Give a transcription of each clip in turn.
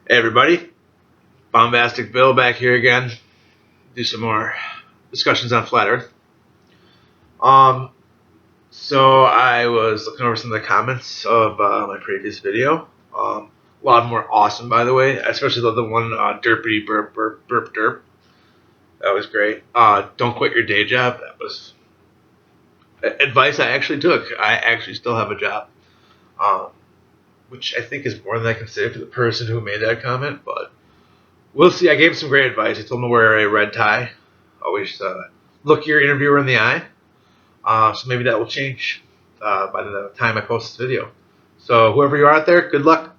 Hey everybody, Bombastic Bill back here again. Do some more discussions on flat Earth. Um, so I was looking over some of the comments of my previous video. A lot of them were awesome, by the way, especially the one derpy burp burp burp derp. That was great. Don't quit your day job. That was advice I actually took. I actually still have a job, um, which I think is more than I can say for the person who made that comment, but we'll see. I gave him some great advice. I told him to wear a red tie. Always look your interviewer in the eye. So maybe that will change by the time I post this video. So whoever you're out there, good luck.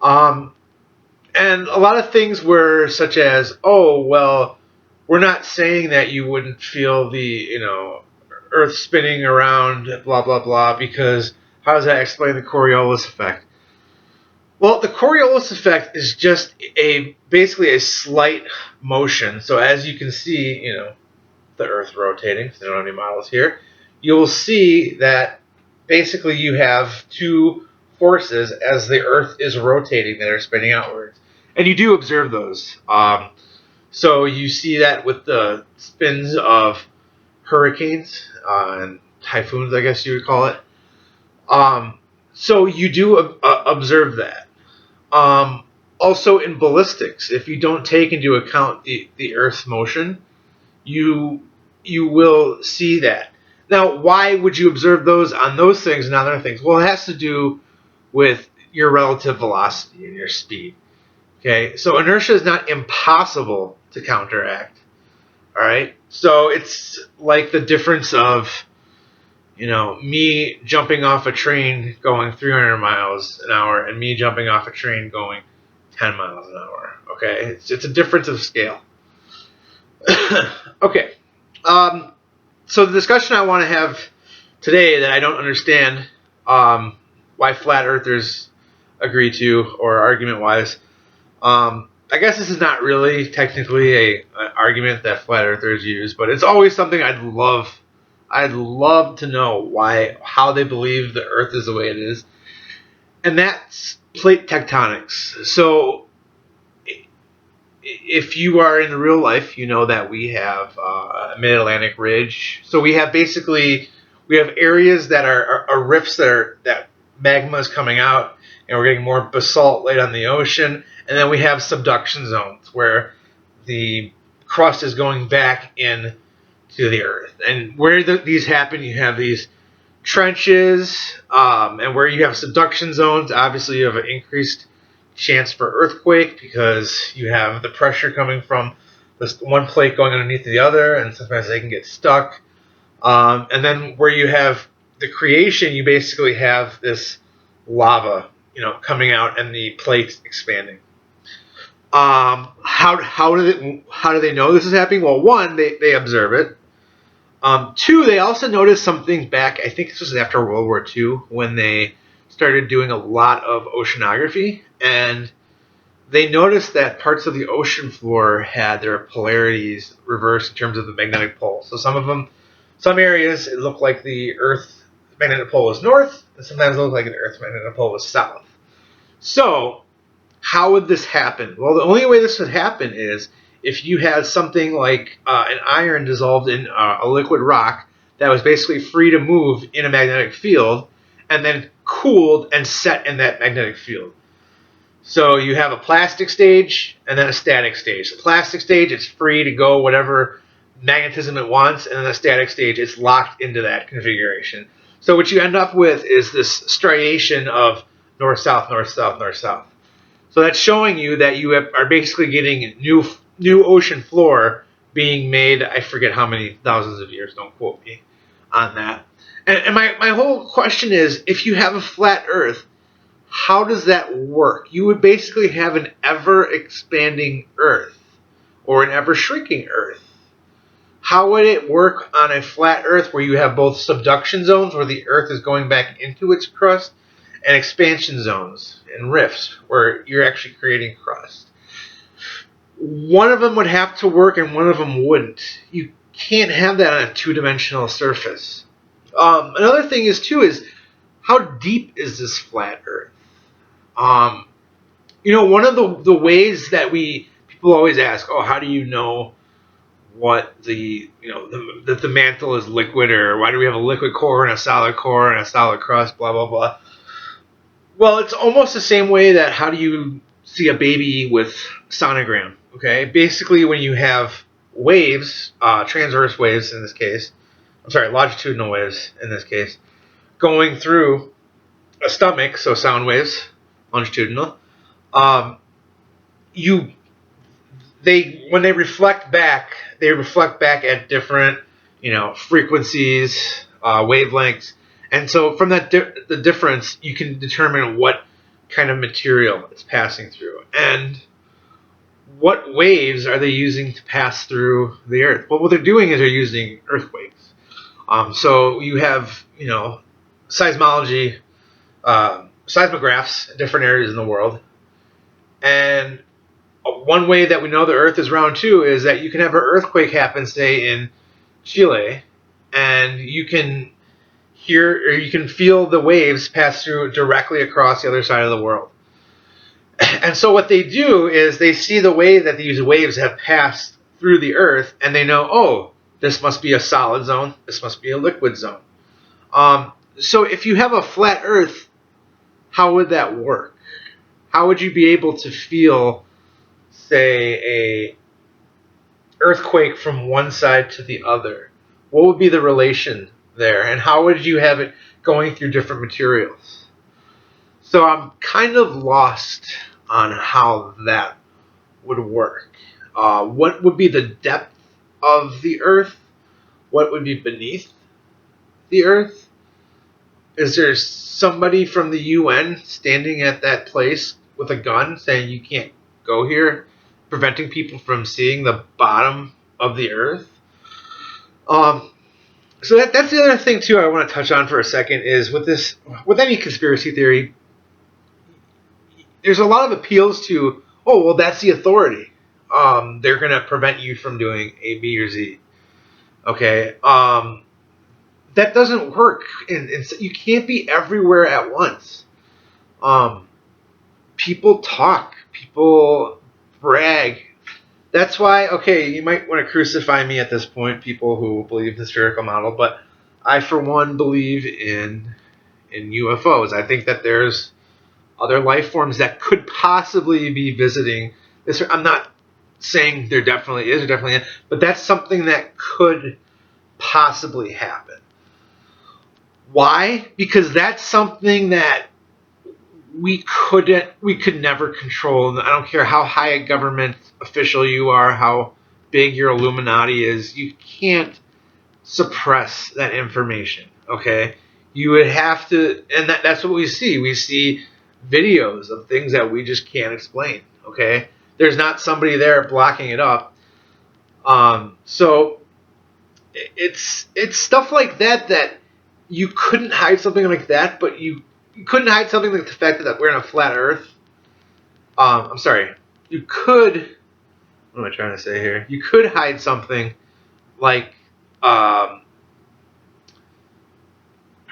And a lot of things were such as, oh, well, we're not saying that you wouldn't feel the, Earth spinning around, blah, blah, blah, because how does that explain the Coriolis effect? Well, the Coriolis effect is just basically a slight motion. So as you can see, the Earth rotating, so I don't have any models here, you'll see that basically you have two forces as the Earth is rotating that are spinning outwards. And you do observe those. So you see that with the spins of hurricanes and typhoons, I guess you would call it. So you do observe that. Also in ballistics, if you don't take into account the Earth's motion, you will see that. Now, why would you observe those on those things and not other things? Well, it has to do with your relative velocity and your speed. Okay, so inertia is not impossible to counteract. All right, so it's like the difference of me jumping off a train going 300 miles an hour and me jumping off a train going 10 miles an hour. Okay, it's a difference of scale. Okay, so the discussion I want to have today that I don't understand why flat earthers agree to, or argument-wise, I guess this is not really technically an argument that flat earthers use, but it's always something I'd love to know how they believe the Earth is the way it is, and that's plate tectonics. So if you are in real life, you know that we have a mid-Atlantic ridge. So we have areas that are rifts that magma is coming out, and we're getting more basalt laid on the ocean, and then we have subduction zones where the crust is going back in to the Earth. And where these happen, you have these trenches, and where you have subduction zones, obviously you have an increased chance for earthquake because you have the pressure coming from this one plate going underneath the other, and sometimes they can get stuck. And then where you have the creation, you basically have this lava, coming out and the plates expanding. How do they know this is happening? Well, one, they observe it. Two, they also noticed something back, I think this was after World War II, when they started doing a lot of oceanography, and they noticed that parts of the ocean floor had their polarities reversed in terms of the magnetic pole. So some areas, it looked like the Earth's magnetic pole was north, and sometimes it looked like the Earth's magnetic pole was south. So, how would this happen? Well, the only way this would happen is if you had something like an iron dissolved in a liquid rock that was basically free to move in a magnetic field and then cooled and set in that magnetic field. So you have a plastic stage and then a static stage. The plastic stage, it's free to go whatever magnetism it wants, and then the static stage, it's locked into that configuration. So what you end up with is this striation of north-south, north-south, north-south. So that's showing you that you are basically getting new ocean floor being made. I forget how many thousands of years. Don't quote me on that. And my whole question is, if you have a flat Earth, how does that work? You would basically have an ever-expanding Earth or an ever-shrinking Earth. How would it work on a flat Earth where you have both subduction zones where the Earth is going back into its crust and expansion zones and rifts where you're actually creating crust? One of them would have to work and one of them wouldn't. You can't have that on a two-dimensional surface. Another thing is how deep is this flat Earth? one of the ways that people always ask, oh, how do you know what that the mantle is liquid, or why do we have a liquid core and a solid crust, blah blah blah. Well, it's almost the same way that how do you see a baby with sonogram? Okay, basically when you have waves, transverse waves in this case, I'm sorry, longitudinal waves in this case, going through a stomach, so sound waves, longitudinal. Um, you when they reflect back at different frequencies, wavelengths, and so from that the difference you can determine what kind of material it's passing through and what waves are they using to pass through the earth. Well, what they're doing is they're using earthquakes. So you have seismology, seismographs in different areas in the world, and one way that we know the Earth is round too is that you can have an earthquake happen, say in Chile, and you can hear or you can feel the waves pass through directly across the other side of the world. And so what they do is they see the way that these waves have passed through the Earth, and they know, oh, this must be a solid zone, this must be a liquid zone. So if you have a flat Earth, how would that work? How would you be able to feel, say, a earthquake from one side to the other? What would be the relation there, and how would you have it going through different materials? So I'm kind of lost on how that would work. What would be the depth of the Earth? What would be beneath the Earth? Is there somebody from the UN standing at that place with a gun saying you can't go here, preventing people from seeing the bottom of the Earth? So that's the other thing too I want to touch on for a second is with any conspiracy theory, there's a lot of appeals to, oh, well, that's the authority. They're going to prevent you from doing A, B, or Z. Okay. That doesn't work. And you can't be everywhere at once. People talk. People brag. That's why, okay, you might want to crucify me at this point, people who believe the spherical model, but I, for one, believe in UFOs. I think that there's other life forms that could possibly be visiting this. I'm not saying there definitely is or definitely is, but that's something that could possibly happen. Why? Because that's something that we could never control. And I don't care how high a government official you are, how big your Illuminati is, you can't suppress that information. Okay? You would have to, and that's what we see. We see videos of things that we just can't explain. Okay? There's not somebody there blocking it up. So it's stuff like that you couldn't hide something like that, but you couldn't hide something like the fact that we're in a flat Earth. I'm sorry. You could. What am I trying to say here? You could hide something like.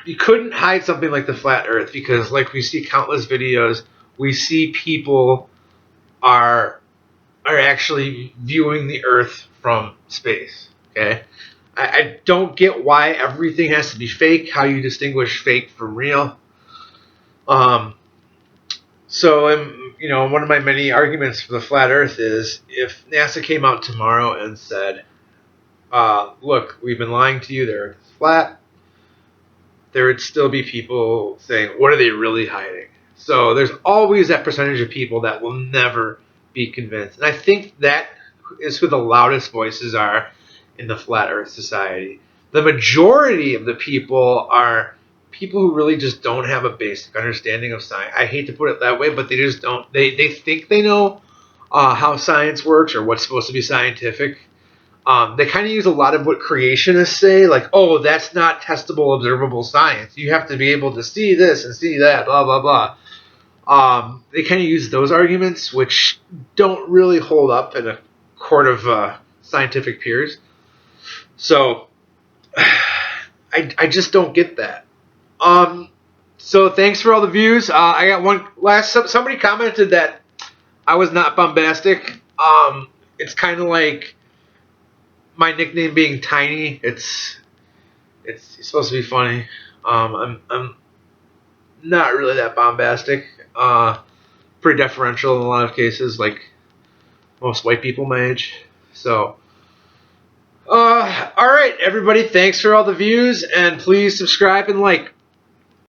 You couldn't hide something like the flat Earth because, like we see countless videos, we see people are actually viewing the Earth from space. Okay. I don't get why everything has to be fake. How you distinguish fake from real. So one of my many arguments for the flat Earth is if NASA came out tomorrow and said, "Look, we've been lying to you. The Earth is flat," there would still be people saying, "What are they really hiding?" So there's always that percentage of people that will never be convinced, and I think that is who the loudest voices are in the flat Earth society. The majority of the people are people who really just don't have a basic understanding of science. I hate to put it that way, but they just don't. They think they know how science works or what's supposed to be scientific. They kind of use a lot of what creationists say, like, oh, that's not testable, observable science. You have to be able to see this and see that, blah, blah, blah. They kind of use those arguments, which don't really hold up in a court of scientific peers. So I just don't get that. So thanks for all the views. I got one last. Somebody commented that I was not bombastic. It's kind of like my nickname being Tiny. It's supposed to be funny. I'm not really that bombastic. Pretty deferential in a lot of cases, like most white people my age. So, all right, everybody. Thanks for all the views, and please subscribe and like.